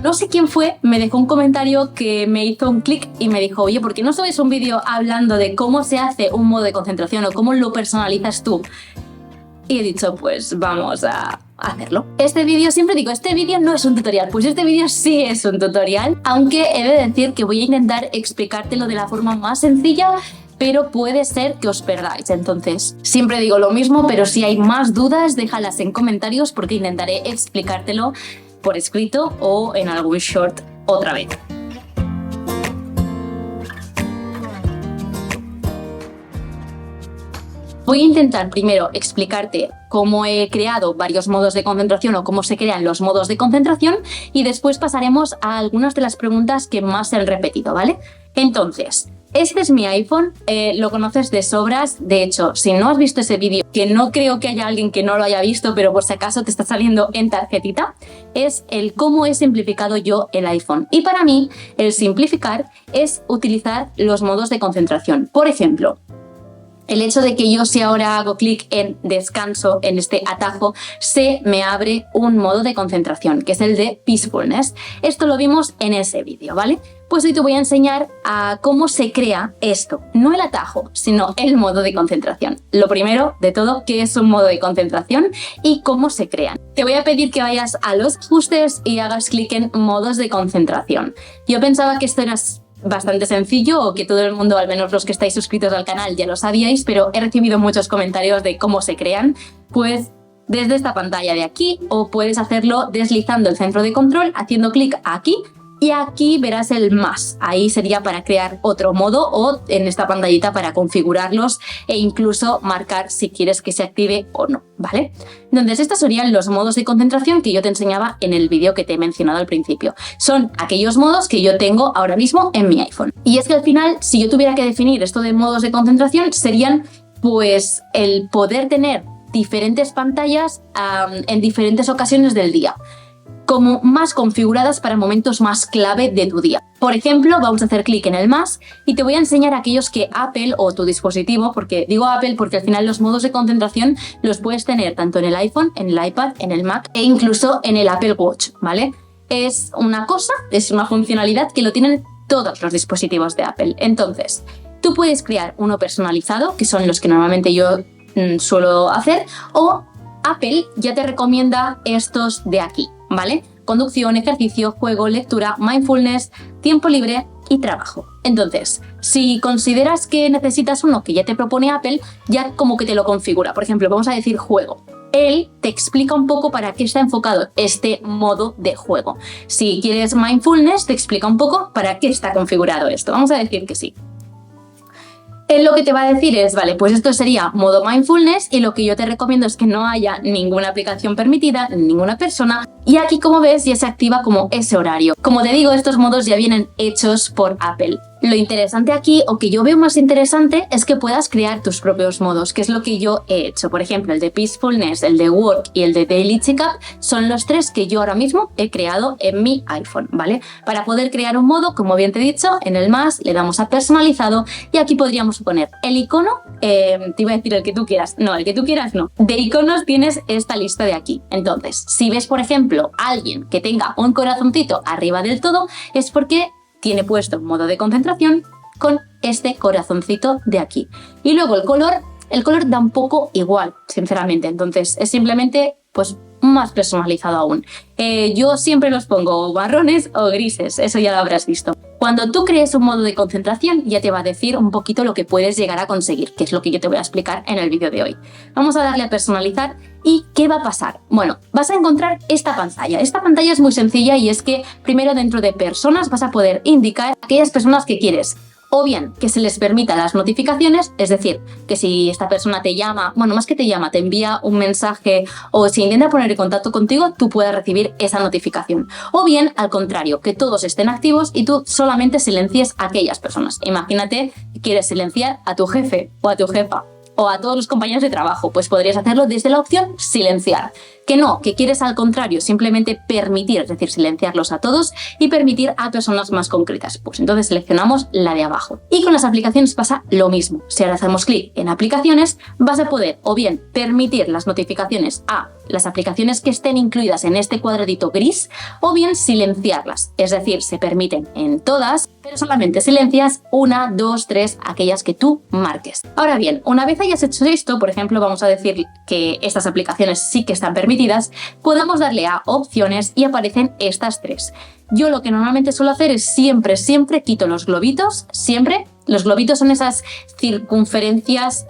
No sé quién fue, me dejó un comentario que me hizo un clic y me dijo, oye, ¿por qué no subes un vídeo hablando de cómo se hace un modo de concentración o cómo lo personalizas tú? Y he dicho, pues vamos a hacerlo. Este vídeo, siempre digo, este vídeo no es un tutorial, pues este vídeo sí es un tutorial, aunque he de decir que voy a intentar explicártelo de la forma más sencilla, pero puede ser que os perdáis. Entonces, siempre digo lo mismo, pero si hay más dudas, déjalas en comentarios porque intentaré explicártelo por escrito o en algún short otra vez. Voy a intentar primero explicarte cómo he creado varios modos de concentración o cómo se crean los modos de concentración y después pasaremos a algunas de las preguntas que más se han repetido, ¿vale? Entonces, este es mi iPhone, lo conoces de sobras. De hecho, si no has visto ese vídeo, que no creo que haya alguien que no lo haya visto, pero por si acaso te está saliendo en tarjetita, es el cómo he simplificado yo el iPhone. Y para mí, el simplificar es utilizar los modos de concentración. Por ejemplo, el hecho de que yo si ahora hago clic en descanso, en este atajo, se me abre un modo de concentración, que es el de Peacefulness. Esto lo vimos en ese vídeo, ¿vale? Pues hoy te voy a enseñar a cómo se crea esto. No el atajo, sino el modo de concentración. Lo primero de todo, ¿qué es un modo de concentración y cómo se crean? Te voy a pedir que vayas a los ajustes y hagas clic en modos de concentración. Yo pensaba que esto era bastante sencillo o que todo el mundo, al menos los que estáis suscritos al canal, ya lo sabíais, pero he recibido muchos comentarios de cómo se crean, pues desde esta pantalla de aquí, o puedes hacerlo deslizando el centro de control, haciendo clic aquí, y aquí verás el más. Ahí sería para crear otro modo o en esta pantallita para configurarlos e incluso marcar si quieres que se active o no, ¿vale? Entonces estos serían los modos de concentración que yo te enseñaba en el vídeo que te he mencionado al principio. Son aquellos modos que yo tengo ahora mismo en mi iPhone. Y es que al final, si yo tuviera que definir esto de modos de concentración, serían pues el poder tener diferentes pantallas en diferentes ocasiones del día, como más configuradas para momentos más clave de tu día. Por ejemplo, vamos a hacer clic en el más y te voy a enseñar aquellos que Apple o tu dispositivo, porque digo Apple porque al final los modos de concentración los puedes tener tanto en el iPhone, en el iPad, en el Mac e incluso en el Apple Watch, ¿vale? Es una funcionalidad que lo tienen todos los dispositivos de Apple. Entonces, tú puedes crear uno personalizado, que son los que normalmente yo suelo hacer, o Apple ya te recomienda estos de aquí, ¿vale? Conducción, ejercicio, juego, lectura, mindfulness, tiempo libre y trabajo. Entonces, si consideras que necesitas uno que ya te propone Apple, ya como que te lo configura. Por ejemplo, vamos a decir juego. Él te explica un poco para qué está enfocado este modo de juego. Si quieres mindfulness, te explica un poco para qué está configurado esto. Vamos a decir que sí. Él lo que te va a decir es, vale, pues esto sería modo mindfulness y lo que yo te recomiendo es que no haya ninguna aplicación permitida, ninguna persona. Y aquí, como ves, ya se activa como ese horario. Como te digo, estos modos ya vienen hechos por Apple. Lo interesante aquí, o que yo veo más interesante, es que puedas crear tus propios modos, que es lo que yo he hecho. Por ejemplo, el de Peacefulness, el de Work y el de Daily Checkup son los tres que yo ahora mismo he creado en mi iPhone, ¿vale? Para poder crear un modo, como bien te he dicho, en el más le damos a personalizado y aquí podríamos poner el icono, te iba a decir el que tú quieras, no, el que tú quieras no. De iconos tienes esta lista de aquí. Entonces, si ves, por ejemplo, alguien que tenga un corazoncito arriba del todo, es porque tiene puesto modo de concentración con este corazoncito de aquí. Y luego el color da un poco igual, sinceramente. Entonces es simplemente pues más personalizado aún. Yo siempre los pongo marrones o grises, eso ya lo habrás visto. Cuando tú crees un modo de concentración ya te va a decir un poquito lo que puedes llegar a conseguir, que es lo que yo te voy a explicar en el vídeo de hoy. Vamos a darle a personalizar y ¿qué va a pasar? Bueno, vas a encontrar esta pantalla. Esta pantalla es muy sencilla y es que primero dentro de personas vas a poder indicar a aquellas personas que quieres. O bien que se les permita las notificaciones, es decir, que si esta persona te llama, bueno, más que te llama, te envía un mensaje o se intenta poner en contacto contigo, tú puedas recibir esa notificación. O bien, al contrario, que todos estén activos y tú solamente silencies a aquellas personas. Imagínate que quieres silenciar a tu jefe o a tu jefa o a todos los compañeros de trabajo, pues podrías hacerlo desde la opción silenciar. Que no, que quieres al contrario, simplemente permitir, es decir, silenciarlos a todos y permitir a personas más concretas. Pues entonces seleccionamos la de abajo. Y con las aplicaciones pasa lo mismo. Si ahora hacemos clic en aplicaciones, vas a poder o bien permitir las notificaciones a las aplicaciones que estén incluidas en este cuadradito gris, o bien silenciarlas. Es decir, se permiten en todas, pero solamente silencias 1, 2, 3, aquellas que tú marques. Ahora bien, una vez hayas hecho esto, por ejemplo, vamos a decir que estas aplicaciones sí que están permitidas, podemos darle a opciones y aparecen estas 3. Yo lo que normalmente suelo hacer es siempre quito los globitos, siempre. Los globitos son esas circunferencias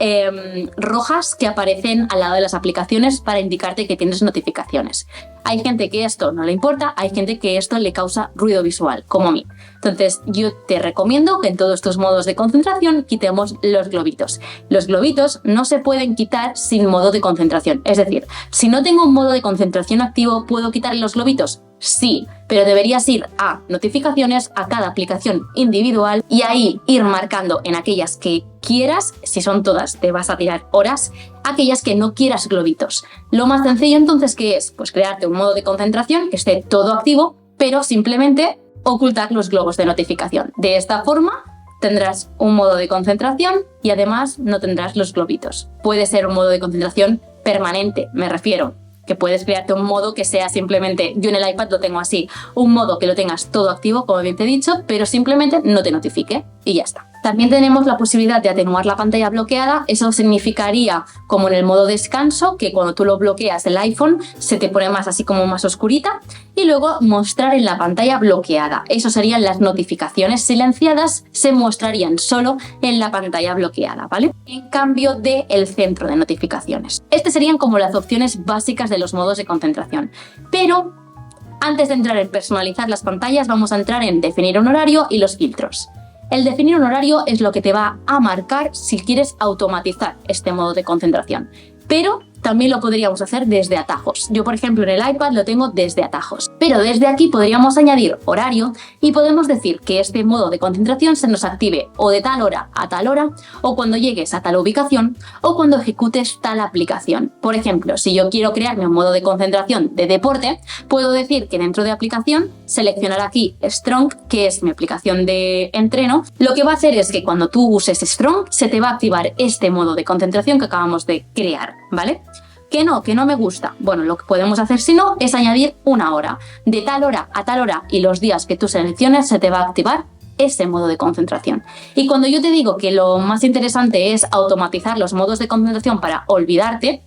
rojas que aparecen al lado de las aplicaciones para indicarte que tienes notificaciones. Hay gente que esto no le importa, hay gente que esto le causa ruido visual, como a mí. Entonces, yo te recomiendo que en todos estos modos de concentración quitemos los globitos. Los globitos no se pueden quitar sin modo de concentración. Es decir, si no tengo un modo de concentración activo, ¿puedo quitar los globitos? Sí, pero deberías ir a notificaciones, a cada aplicación individual y ahí ir marcando en aquellas que quieras, si son todas te vas a tirar horas, aquellas que no quieras globitos. Lo más sencillo entonces, ¿qué es? Pues crearte un modo de concentración que esté todo activo, pero simplemente ocultar los globos de notificación. De esta forma tendrás un modo de concentración y además no tendrás los globitos. Puede ser un modo de concentración permanente, me refiero, que puedes crearte un modo que sea simplemente, yo en el iPad lo tengo así, un modo que lo tengas todo activo, como bien te he dicho, pero simplemente no te notifique y ya está. También tenemos la posibilidad de atenuar la pantalla bloqueada. Eso significaría, como en el modo descanso, que cuando tú lo bloqueas el iPhone se te pone más así como más oscurita, y luego mostrar en la pantalla bloqueada. Eso serían las notificaciones silenciadas, se mostrarían solo en la pantalla bloqueada, ¿vale? En cambio del centro de notificaciones. Estas serían como las opciones básicas de los modos de concentración. Pero antes de entrar en personalizar las pantallas, vamos a entrar en definir un horario y los filtros. El definir un horario es lo que te va a marcar si quieres automatizar este modo de concentración, pero también lo podríamos hacer desde atajos. Yo, por ejemplo, en el iPad lo tengo desde atajos, pero desde aquí podríamos añadir horario y podemos decir que este modo de concentración se nos active o de tal hora a tal hora, o cuando llegues a tal ubicación, o cuando ejecutes tal aplicación. Por ejemplo, si yo quiero crearme un modo de concentración de deporte, puedo decir que dentro de aplicación, seleccionar aquí Strong, que es mi aplicación de entreno. Lo que va a hacer es que cuando tú uses Strong, se te va a activar este modo de concentración que acabamos de crear, ¿vale? Que no me gusta. Bueno, lo que podemos hacer si no es añadir una hora. De tal hora a tal hora y los días que tú selecciones se te va a activar ese modo de concentración. Y cuando yo te digo que lo más interesante es automatizar los modos de concentración para olvidarte,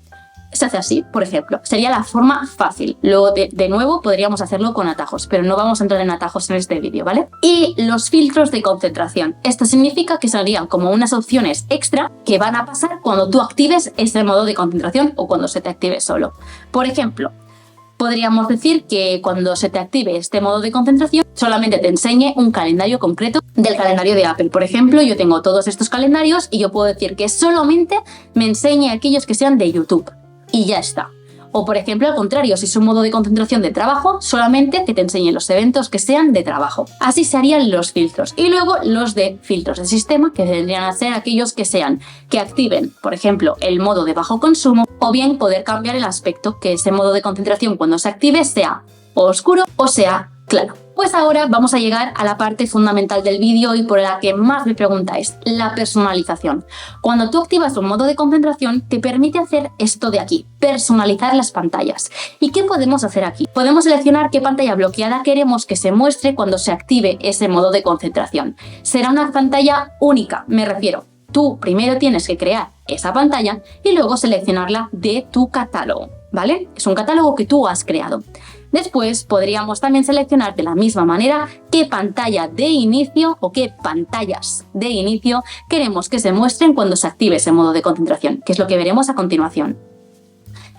se hace así, por ejemplo. Sería la forma fácil. Luego, de nuevo, podríamos hacerlo con atajos, pero no vamos a entrar en atajos en este vídeo, ¿vale? Y los filtros de concentración. Esto significa que serían como unas opciones extra que van a pasar cuando tú actives ese modo de concentración o cuando se te active solo. Por ejemplo, podríamos decir que cuando se te active este modo de concentración, solamente te enseñe un calendario concreto del calendario de Apple. Por ejemplo, yo tengo todos estos calendarios y yo puedo decir que solamente me enseñe aquellos que sean de YouTube. Y ya está. O por ejemplo, al contrario, si es un modo de concentración de trabajo, solamente que te enseñen los eventos que sean de trabajo. Así se harían los filtros. Y luego los de filtros de sistema, que vendrían a ser aquellos que activen, por ejemplo, el modo de bajo consumo, o bien poder cambiar el aspecto, que ese modo de concentración cuando se active sea o oscuro o sea claro. Pues ahora vamos a llegar a la parte fundamental del vídeo y por la que más me preguntáis, la personalización. Cuando tú activas un modo de concentración, te permite hacer esto de aquí, personalizar las pantallas. ¿Y qué podemos hacer aquí? Podemos seleccionar qué pantalla bloqueada queremos que se muestre cuando se active ese modo de concentración. Será una pantalla única, me refiero. Tú primero tienes que crear esa pantalla y luego seleccionarla de tu catálogo, ¿vale? Es un catálogo que tú has creado. Después podríamos también seleccionar de la misma manera qué pantalla de inicio o qué pantallas de inicio queremos que se muestren cuando se active ese modo de concentración, que es lo que veremos a continuación.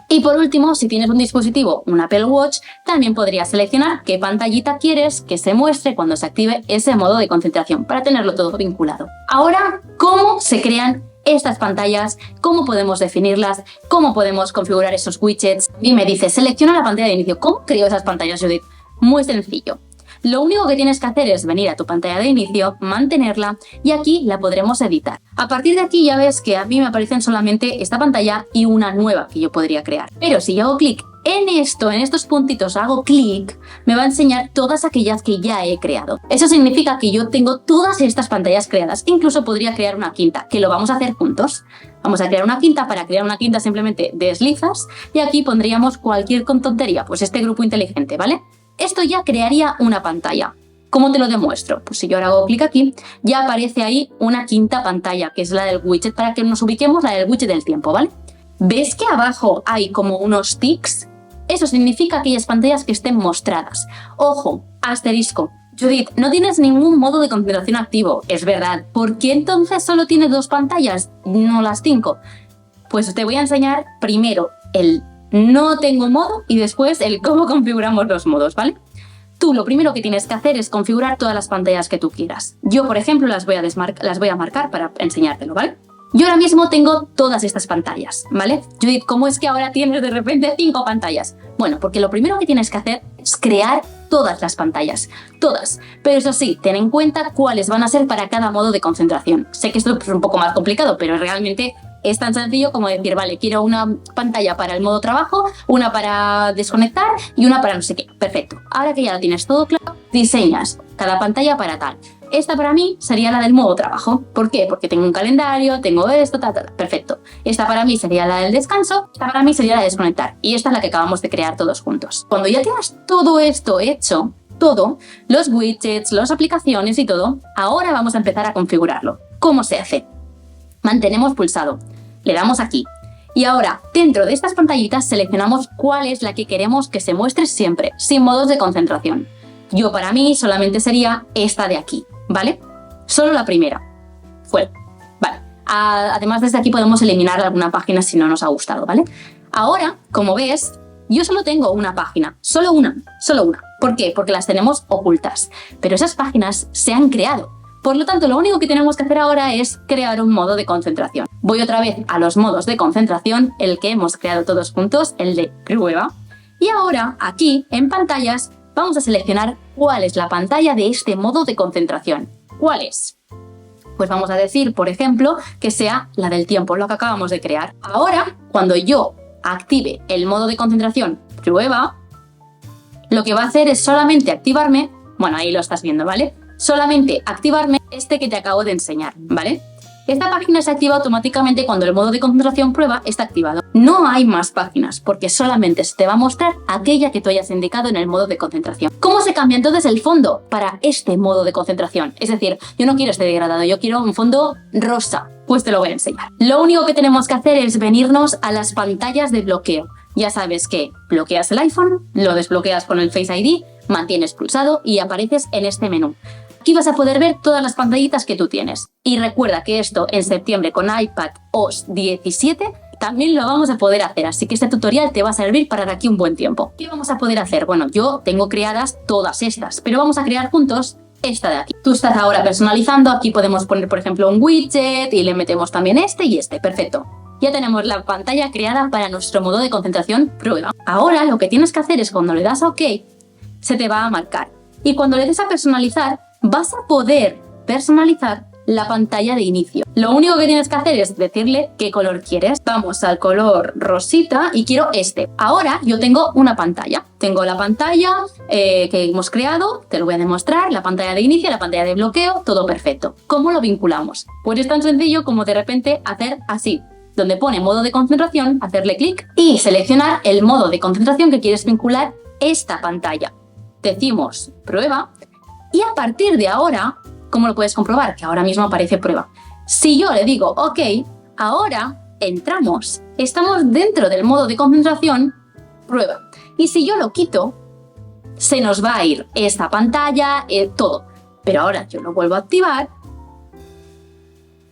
Y por último, si tienes un dispositivo, un Apple Watch, también podrías seleccionar qué pantallita quieres que se muestre cuando se active ese modo de concentración para tenerlo todo vinculado. Ahora, ¿cómo se crean estas pantallas? ¿Cómo podemos definirlas? ¿Cómo podemos configurar esos widgets? Y me dice, selecciona la pantalla de inicio. ¿Cómo creo esas pantallas, Judith? Muy sencillo. Lo único que tienes que hacer es venir a tu pantalla de inicio, mantenerla y aquí la podremos editar. A partir de aquí ya ves que a mí me aparecen solamente esta pantalla y una nueva que yo podría crear. Pero si yo hago clic en estos puntitos, hago clic, me va a enseñar todas aquellas que ya he creado. Eso significa que yo tengo todas estas pantallas creadas. Incluso podría crear una quinta, que lo vamos a hacer juntos. Vamos a crear una quinta. Para crear una quinta simplemente deslizas y aquí pondríamos cualquier tontería, pues este grupo inteligente, ¿vale? Esto ya crearía una pantalla. ¿Cómo te lo demuestro? Pues si yo ahora hago clic aquí, ya aparece ahí una quinta pantalla, que es la del widget, para que nos ubiquemos, la del widget del tiempo, ¿vale? ¿Ves que abajo hay como unos tics? Eso significa aquellas pantallas que estén mostradas. Ojo, asterisco. Judith, no tienes ningún modo de concentración activo. Es verdad. ¿Por qué entonces solo tienes 2 pantallas, no las 5? Pues te voy a enseñar primero el no tengo modo y después el cómo configuramos los modos, ¿vale? Tú lo primero que tienes que hacer es configurar todas las pantallas que tú quieras. Yo, por ejemplo, las voy a marcar para enseñártelo, ¿vale? Yo ahora mismo tengo todas estas pantallas, ¿vale? Judith, ¿cómo es que ahora tienes de repente 5 pantallas? Bueno, porque lo primero que tienes que hacer es crear todas las pantallas, todas. Pero eso sí, ten en cuenta cuáles van a ser para cada modo de concentración. Sé que esto es un poco más complicado, pero realmente es tan sencillo como decir, vale, quiero una pantalla para el modo trabajo, una para desconectar y una para no sé qué. Perfecto. Ahora que ya lo tienes todo claro, diseñas cada pantalla para tal. Esta para mí sería la del modo trabajo. ¿Por qué? Porque tengo un calendario, tengo esto, tal. Perfecto. Esta para mí sería la del descanso, esta para mí sería la de desconectar. Y esta es la que acabamos de crear todos juntos. Cuando ya tienes todo esto hecho, todo, los widgets, las aplicaciones y todo, ahora vamos a empezar a configurarlo. ¿Cómo se hace? Mantenemos pulsado. Le damos aquí. Y ahora, dentro de estas pantallitas, seleccionamos cuál es la que queremos que se muestre siempre, sin modos de concentración. Yo, para mí, solamente sería esta de aquí, ¿vale? Solo la primera. Vale. Además, desde aquí podemos eliminar alguna página si no nos ha gustado, ¿vale? Ahora, como ves, yo solo tengo una página. Solo una. ¿Por qué? Porque las tenemos ocultas. Pero esas páginas se han creado. Por lo tanto, lo único que tenemos que hacer ahora es crear un modo de concentración. Voy otra vez a los modos de concentración, el que hemos creado todos juntos, el de prueba. Y ahora, aquí, en pantallas, vamos a seleccionar cuál es la pantalla de este modo de concentración. ¿Cuál es? Pues vamos a decir, por ejemplo, que sea la del tiempo, lo que acabamos de crear. Ahora, cuando yo active el modo de concentración prueba, lo que va a hacer es solamente activarme, bueno, ahí lo estás viendo, ¿vale? Solamente activarme este que te acabo de enseñar, ¿vale? Esta página se activa automáticamente cuando el modo de concentración prueba está activado. No hay más páginas, porque solamente se te va a mostrar aquella que tú hayas indicado en el modo de concentración. ¿Cómo se cambia entonces el fondo para este modo de concentración? Es decir, yo no quiero este degradado, yo quiero un fondo rosa. Pues te lo voy a enseñar. Lo único que tenemos que hacer es venirnos a las pantallas de bloqueo. Ya sabes que bloqueas el iPhone, lo desbloqueas con el Face ID, mantienes pulsado y apareces en este menú. Aquí vas a poder ver todas las pantallitas que tú tienes. Y recuerda que esto en septiembre con iPadOS 17 también lo vamos a poder hacer, así que este tutorial te va a servir para de aquí un buen tiempo. ¿Qué vamos a poder hacer? Bueno, yo tengo creadas todas estas, pero vamos a crear juntos esta de aquí. Tú estás ahora personalizando, aquí podemos poner por ejemplo un widget y le metemos también este y este, perfecto. Ya tenemos la pantalla creada para nuestro modo de concentración prueba. Ahora lo que tienes que hacer es cuando le das a OK, se te va a marcar. Y cuando le des a personalizar, vas a poder personalizar la pantalla de inicio. Lo único que tienes que hacer es decirle qué color quieres. Vamos al color rosita y quiero este. Ahora yo tengo una pantalla. Tengo la pantalla que hemos creado, te lo voy a demostrar, la pantalla de inicio, la pantalla de bloqueo, todo perfecto. ¿Cómo lo vinculamos? Pues es tan sencillo como de repente hacer así, donde pone modo de concentración, hacerle clic y seleccionar el modo de concentración que quieres vincular esta pantalla. Decimos prueba. Y a partir de ahora, ¿cómo lo puedes comprobar? Que ahora mismo aparece prueba. Si yo le digo OK, ahora entramos. Estamos dentro del modo de concentración prueba. Y si yo lo quito, se nos va a ir esta pantalla, todo. Pero ahora yo lo vuelvo a activar.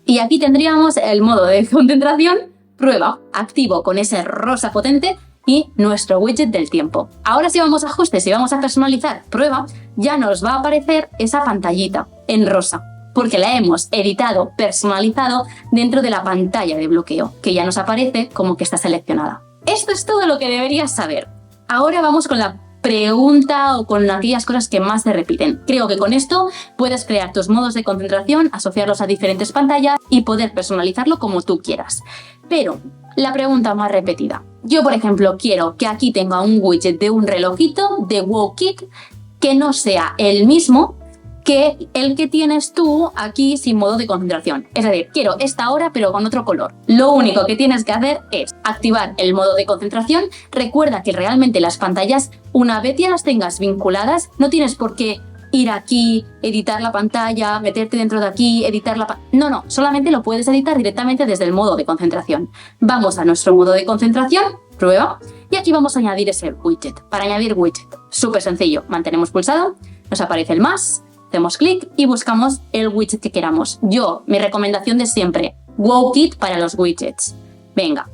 Y aquí tendríamos el modo de concentración prueba, activo con ese rosa potente y nuestro widget del tiempo. Ahora si vamos a ajustes y vamos a personalizar prueba, ya nos va a aparecer esa pantallita en rosa, porque la hemos editado, personalizado dentro de la pantalla de bloqueo, que ya nos aparece como que está seleccionada. Esto es todo lo que deberías saber. Ahora vamos con la pregunta o con aquellas cosas que más se repiten. Creo que con esto puedes crear tus modos de concentración, asociarlos a diferentes pantallas y poder personalizarlo como tú quieras. Pero la pregunta más repetida. Yo, por ejemplo, quiero que aquí tenga un widget de un relojito de WowKit que no sea el mismo que el que tienes tú aquí sin modo de concentración. Es decir, quiero esta hora pero con otro color. Lo único que tienes que hacer es activar el modo de concentración. Recuerda que realmente las pantallas, una vez ya las tengas vinculadas, no tienes por qué ir aquí, editar la pantalla, meterte dentro de aquí, editar la no, solamente lo puedes editar directamente desde el modo de concentración. Vamos a nuestro modo de concentración, prueba, y aquí vamos a añadir ese widget. Para añadir widget, súper sencillo, mantenemos pulsado, nos aparece el más, hacemos clic y buscamos el widget que queramos. Mi recomendación de siempre, WowKit para los widgets. Venga,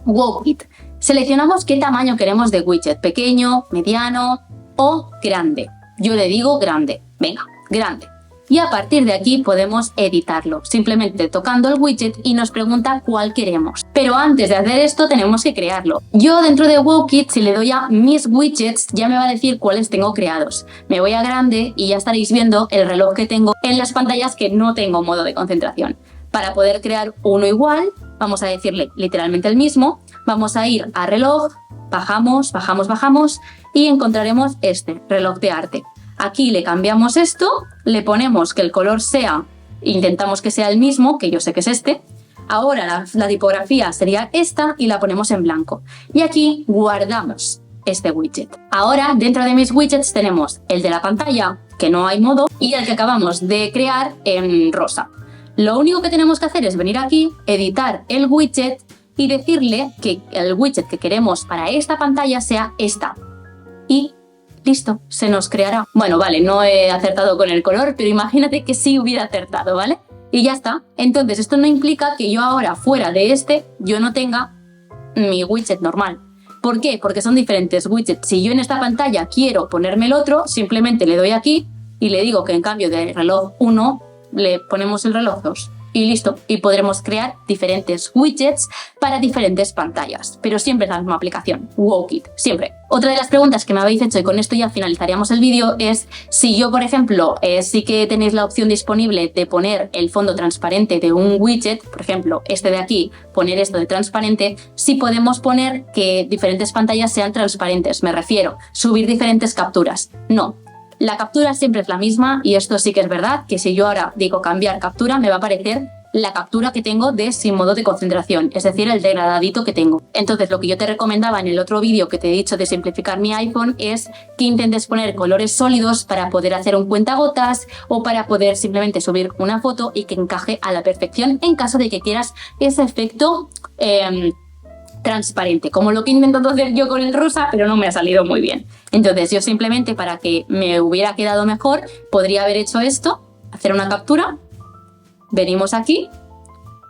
WowKit. Seleccionamos qué tamaño queremos de widget, pequeño, mediano o grande. Yo le digo grande. Venga, grande. Y a partir de aquí podemos editarlo, simplemente tocando el widget y nos pregunta cuál queremos. Pero antes de hacer esto tenemos que crearlo. Yo dentro de WowKit, si le doy a mis widgets, ya me va a decir cuáles tengo creados. Me voy a grande y ya estaréis viendo el reloj que tengo en las pantallas que no tengo modo de concentración. Para poder crear uno igual, vamos a decirle literalmente el mismo. Vamos a ir a reloj, bajamos y encontraremos este, reloj de arte. Aquí le cambiamos esto, le ponemos que el color sea, intentamos que sea el mismo, que yo sé que es este. Ahora la tipografía sería esta y la ponemos en blanco. Y aquí guardamos este widget. Ahora dentro de mis widgets tenemos el de la pantalla, que no hay modo, y el que acabamos de crear en rosa. Lo único que tenemos que hacer es venir aquí, editar el widget y decirle que el widget que queremos para esta pantalla sea esta. Y listo, se nos creará. Bueno, vale, no he acertado con el color, pero imagínate que sí hubiera acertado, ¿vale? Y ya está. Entonces, esto no implica que yo ahora, fuera de yo no tenga mi widget normal. ¿Por qué? Porque son diferentes widgets. Si yo en esta pantalla quiero ponerme el otro, simplemente le doy aquí y le digo que en cambio de reloj 1 le ponemos el reloj 2. Y listo, y podremos crear diferentes widgets para diferentes pantallas, pero siempre es la misma aplicación, WowKit, siempre. Otra de las preguntas que me habéis hecho, y con esto ya finalizaríamos el vídeo, es si yo, por ejemplo, sí que tenéis la opción disponible de poner el fondo transparente de un widget, por ejemplo, este de aquí, poner esto de transparente, si podemos poner que diferentes pantallas sean transparentes, me refiero, subir diferentes capturas. No. La captura siempre es la misma y esto sí que es verdad, que si yo ahora digo cambiar captura me va a aparecer la captura que tengo de sin modo de concentración, es decir, el degradadito que tengo. Entonces lo que yo te recomendaba en el otro vídeo que te he dicho de simplificar mi iPhone es que intentes poner colores sólidos para poder hacer un cuentagotas o para poder simplemente subir una foto y que encaje a la perfección en caso de que quieras ese efecto transparente, como lo que he intentado hacer yo con el rosa, pero no me ha salido muy bien. Entonces yo simplemente, para que me hubiera quedado mejor, podría haber hecho esto, hacer una captura, venimos aquí,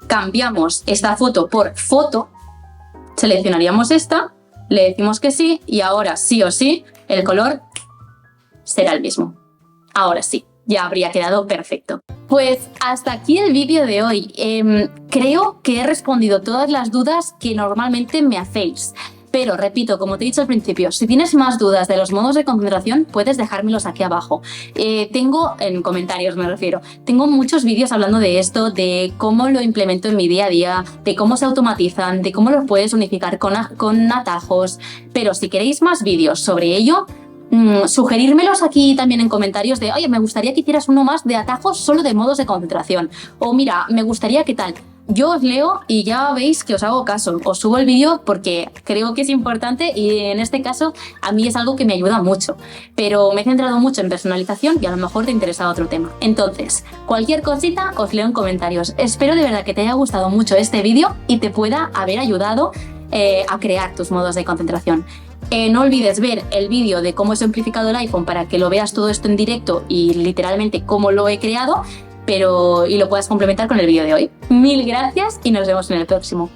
cambiamos esta foto por foto, seleccionaríamos esta, le decimos que sí y ahora sí o sí el color será el mismo. Ahora sí, ya habría quedado perfecto. Pues hasta aquí el vídeo de hoy. Creo que he respondido todas las dudas que normalmente me hacéis. Pero repito, como te he dicho al principio, si tienes más dudas de los modos de concentración, puedes dejármelos aquí abajo. Tengo, en comentarios me refiero, tengo muchos vídeos hablando de esto, de cómo lo implemento en mi día a día, de cómo se automatizan, de cómo los puedes unificar con atajos. Pero si queréis más vídeos sobre ello, sugerírmelos aquí también en comentarios de oye, me gustaría que hicieras uno más de atajos solo de modos de concentración, o mira, me gustaría que tal. Yo os leo y ya veis que os hago caso, os subo el vídeo porque creo que es importante y en este caso a mí es algo que me ayuda mucho, pero me he centrado mucho en personalización y a lo mejor te interesa otro tema. Entonces, cualquier cosita os leo en comentarios. Espero de verdad que te haya gustado mucho este vídeo y te pueda haber ayudado a crear tus modos de concentración. No olvides ver el vídeo de cómo he simplificado el iPhone para que lo veas todo esto en directo y literalmente cómo lo he creado, y lo puedas complementar con el vídeo de hoy. Mil gracias y nos vemos en el próximo.